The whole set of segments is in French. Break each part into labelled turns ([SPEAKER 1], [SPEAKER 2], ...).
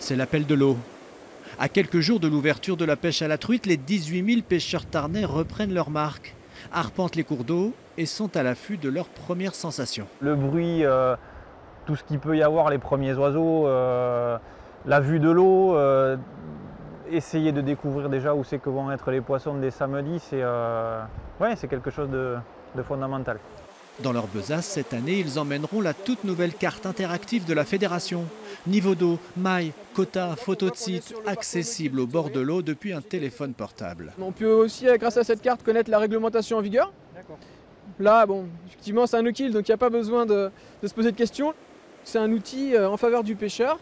[SPEAKER 1] C'est l'appel de l'eau. À quelques jours de l'ouverture de la pêche à la truite, les 18 000 pêcheurs tarnais reprennent leur marque, arpentent les cours d'eau et sont à l'affût de leurs premières sensations.
[SPEAKER 2] Le bruit, tout ce qu'il peut y avoir, les premiers oiseaux, la vue de l'eau, essayer de découvrir déjà où c'est que vont être les poissons dès samedi, c'est quelque chose de fondamental.
[SPEAKER 1] Dans leur besace, cette année, ils emmèneront la toute nouvelle carte interactive de la fédération. Niveau d'eau, mailles, quotas, photos de sites, accessibles au bord de l'eau depuis un téléphone portable.
[SPEAKER 3] On peut aussi, grâce à cette carte, connaître la réglementation en vigueur. Là, bon, effectivement, c'est un no-kill, donc il n'y a pas besoin de se poser de questions. C'est un outil en faveur du pêcheur,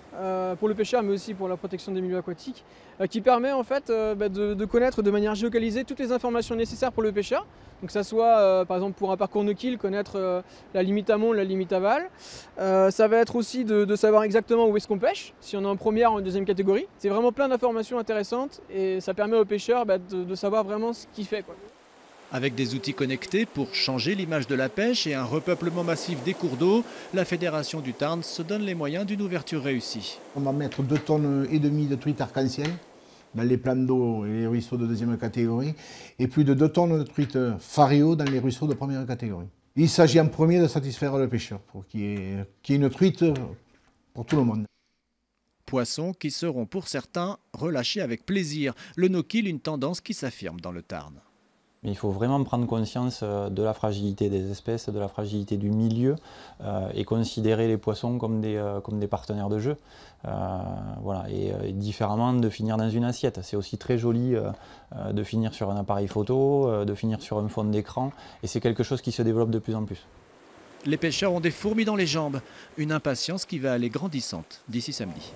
[SPEAKER 3] pour le pêcheur, mais aussi pour la protection des milieux aquatiques, qui permet en fait de connaître de manière géolocalisée toutes les informations nécessaires pour le pêcheur. Donc que ça soit, par exemple, pour un parcours no-kill, connaître la limite amont, la limite aval. Ça va être aussi de savoir exactement où est-ce qu'on pêche, si on est en première ou en deuxième catégorie. C'est vraiment plein d'informations intéressantes et ça permet au pêcheur de savoir vraiment ce qu'il fait, quoi.
[SPEAKER 1] Avec des outils connectés pour changer l'image de la pêche et un repeuplement massif des cours d'eau, la Fédération du Tarn se donne les moyens d'une ouverture réussie.
[SPEAKER 4] On va mettre 2,5 tonnes de truites arc-en-ciel dans les plans d'eau et les ruisseaux de deuxième catégorie et plus de 2 tonnes de truites fario dans les ruisseaux de première catégorie. Il s'agit en premier de satisfaire le pêcheur pour qu'il y ait une truite pour tout le monde.
[SPEAKER 1] Poissons qui seront pour certains relâchés avec plaisir. Le no-kill, une tendance qui s'affirme dans le Tarn.
[SPEAKER 5] Mais il faut vraiment prendre conscience de la fragilité des espèces, de la fragilité du milieu et considérer les poissons comme des partenaires de jeu. Voilà. Et différemment de finir dans une assiette. C'est aussi très joli de finir sur un appareil photo, de finir sur un fond d'écran et c'est quelque chose qui se développe de plus en plus.
[SPEAKER 1] Les pêcheurs ont des fourmis dans les jambes, une impatience qui va aller grandissante d'ici samedi.